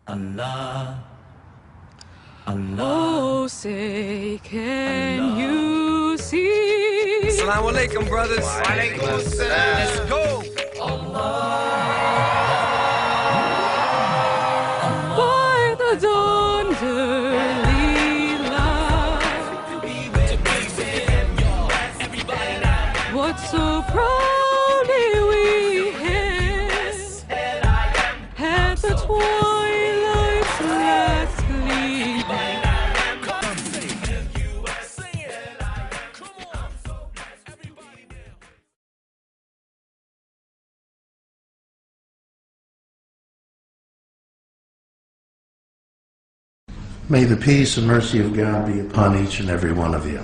Allah, Allah. Oh, say, can Allah. You see? Assalamu alaikum, brothers. Wa alaikum assalam. Let's go. By the dawn's early light, what so proudly we hailed at the twilight's last gleam. May the peace and mercy of God be upon each and every one of you.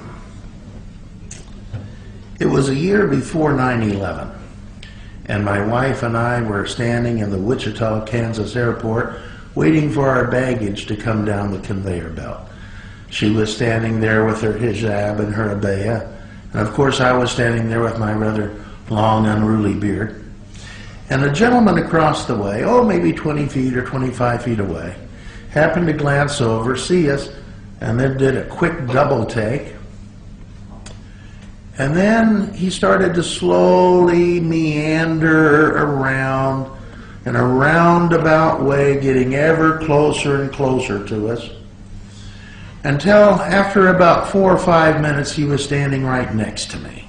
It was a year before 9/11, and my wife and I were standing in the Wichita, Kansas airport waiting for our baggage to come down the conveyor belt. She was standing there with her hijab and her abaya, and of course I was standing there with my rather long, unruly beard. And a gentleman across the way, oh, maybe 20 feet or 25 feet away, happened to glance over, see us, and then did a quick double take. And then he started to slowly meander around in a roundabout way, getting ever closer and closer to us, until after about 4 or 5 minutes he was standing right next to me.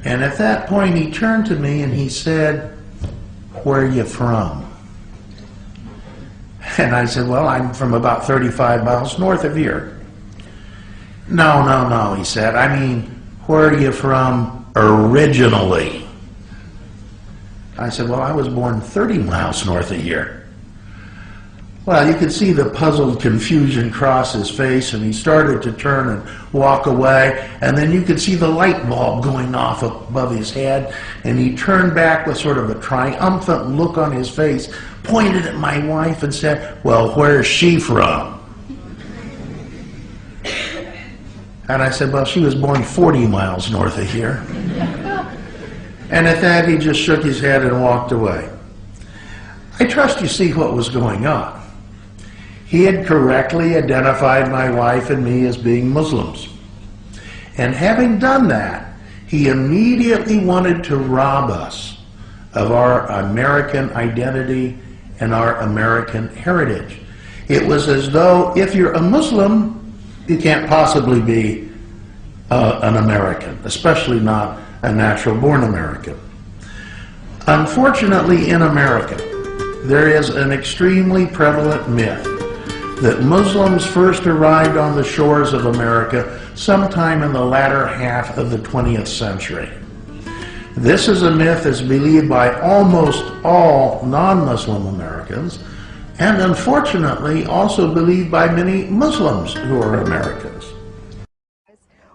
And at that point he turned to me and he said, "Where are you from?" And I said, "Well, I'm from about 35 miles north of here." No, he said. "I mean, where are you from originally?" I said, "Well, I was born 30 miles north of here." Well, you could see the puzzled confusion cross his face, and he started to turn and walk away, and then you could see the light bulb going off above his head, and he turned back with sort of a triumphant look on his face, pointed at my wife and said, "Well, where's she from?" And I said, "Well, she was born 40 miles north of here." And at that, he just shook his head and walked away. I trust you see what was going on. He had correctly identified my wife and me as being Muslims. And having done that, he immediately wanted to rob us of our American identity and our American heritage. It was as though if you're a Muslim, you can't possibly be an American, especially not a natural-born American. Unfortunately, in America, there is an extremely prevalent myth that Muslims first arrived on the shores of America sometime in the latter half of the 20th century. This is a myth that's believed by almost all non-Muslim Americans, and unfortunately also believed by many Muslims who are Americans.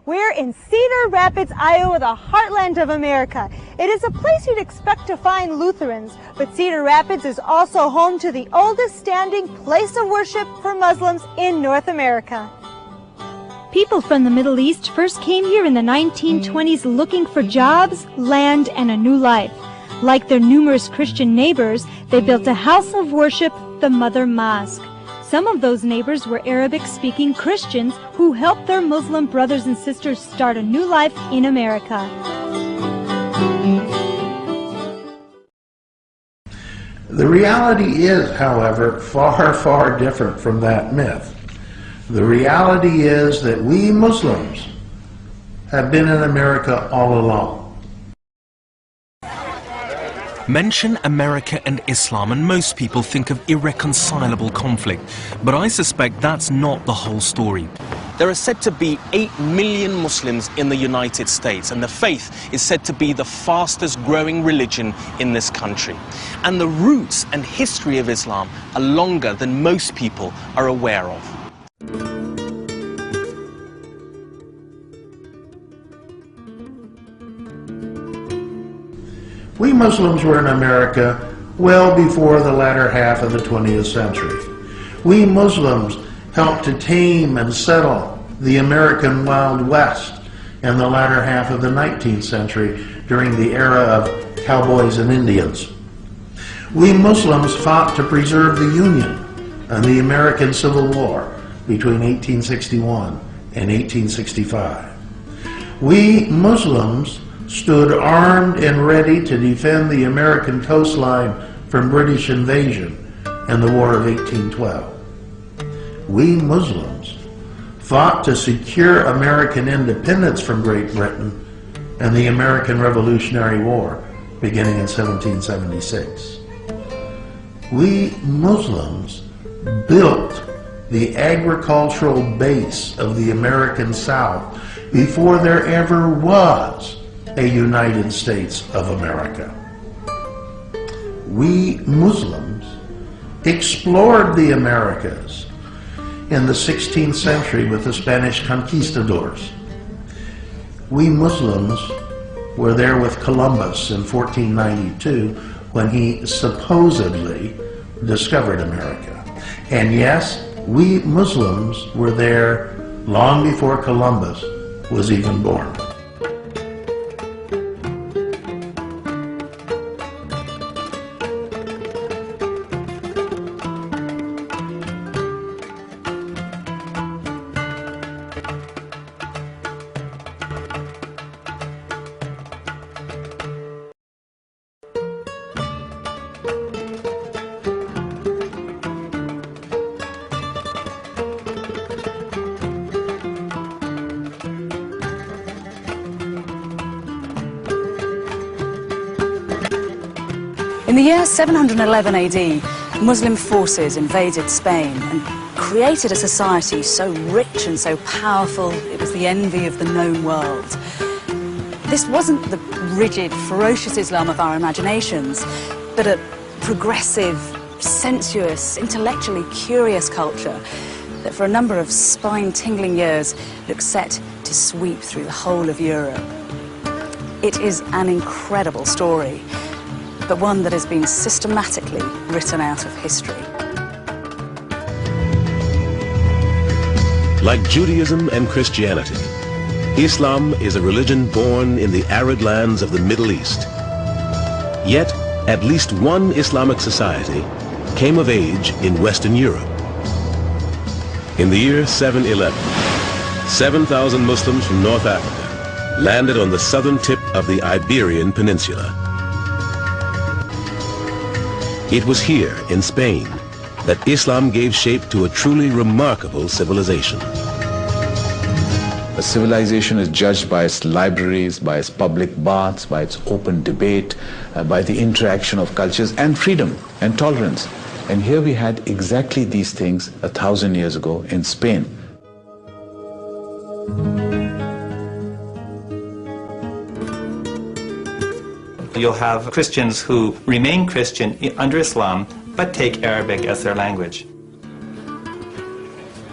We're in Cedar Rapids, Iowa, the heartland of America. It is a place you'd expect to find Lutherans, but Cedar Rapids is also home to the oldest standing place of worship for Muslims in North America. People from the Middle East first came here in the 1920s looking for jobs, land, and a new life. Like their numerous Christian neighbors, they built a house of worship, the Mother Mosque. Some of those neighbors were Arabic-speaking Christians who helped their Muslim brothers and sisters start a new life in America. The reality is, however, far, far different from that myth. The reality is that we Muslims have been in America all along. Mention America and Islam and most people think of irreconcilable conflict, but I suspect that's not the whole story. There are said to be 8 million Muslims in the United States, and the faith is said to be the fastest growing religion in this country. And the roots and history of Islam are longer than most people are aware of. We Muslims were in America well before the latter half of the 20th century. We Muslims helped to tame and settle the American Wild West in the latter half of the 19th century during the era of cowboys and Indians. We Muslims fought to preserve the Union and the American Civil War between 1861 and 1865. We Muslims stood armed and ready to defend the American coastline from British invasion in the War of 1812. We Muslims fought to secure American independence from Great Britain in the American Revolutionary War beginning in 1776. We Muslims built the agricultural base of the American South before there ever was a United States of America. We Muslims explored the Americas in the 16th century with the Spanish conquistadors. We Muslims were there with Columbus in 1492 when he supposedly discovered America. And yes, we Muslims were there long before Columbus was even born. In the year 711 AD, Muslim forces invaded Spain and created a society so rich and so powerful it was the envy of the known world. This wasn't the rigid, ferocious Islam of our imaginations, but a progressive, sensuous, intellectually curious culture that for a number of spine-tingling years looked set to sweep through the whole of Europe. It is an incredible story, but one that has been systematically written out of history. Like Judaism and Christianity, Islam is a religion born in the arid lands of the Middle East. Yet, at least one Islamic society came of age in Western Europe. In the year 711, 7,000 Muslims from North Africa landed on the southern tip of the Iberian Peninsula. It was here, in Spain, that Islam gave shape to a truly remarkable civilization. A civilization is judged by its libraries, by its public baths, by its open debate, by the interaction of cultures and freedom and tolerance. And here we had exactly these things 1,000 years ago in Spain. You'll have Christians who remain Christian under Islam, but take Arabic as their language.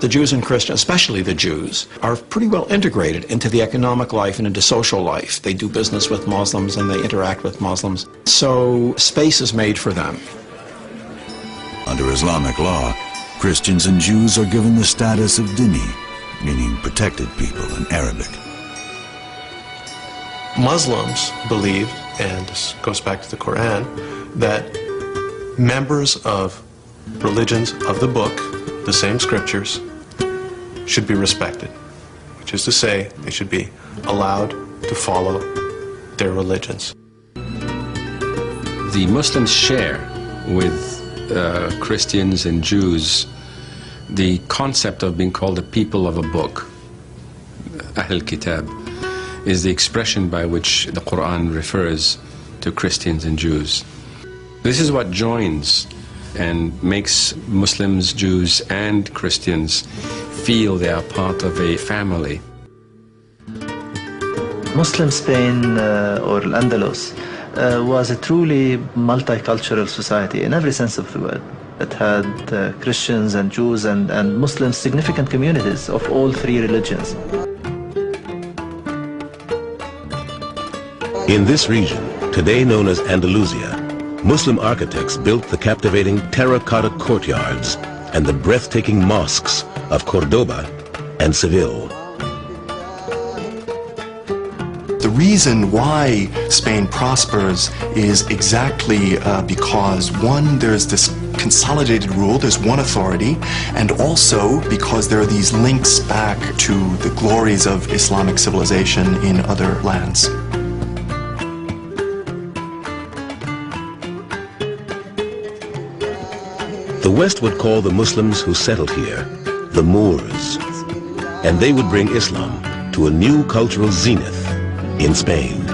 The Jews and Christians, especially the Jews, are pretty well integrated into the economic life and into social life. They do business with Muslims and they interact with Muslims. So space is made for them. Under Islamic law, Christians and Jews are given the status of dhimmi, meaning protected people in Arabic. Muslims believe, and this goes back to the Quran, that members of religions of the book, the same scriptures, should be respected, which is to say they should be allowed to follow their religions. The Muslims share with Christians and Jews the concept of being called the people of a book. Ahl Kitab is the expression by which the Quran refers to Christians and Jews. This is what joins and makes Muslims, Jews, and Christians feel they are part of a family. Muslim Spain, or Al-Andalus, was a truly multicultural society in every sense of the word. It had Christians and Jews and Muslims, significant communities of all three religions. In this region, today known as Andalusia, Muslim architects built the captivating terracotta courtyards and the breathtaking mosques of Cordoba and Seville. The reason why Spain prospers is exactly because, one, there's this consolidated rule, there's one authority, and also because there are these links back to the glories of Islamic civilization in other lands. The West would call the Muslims who settled here the Moors, and they would bring Islam to a new cultural zenith in Spain.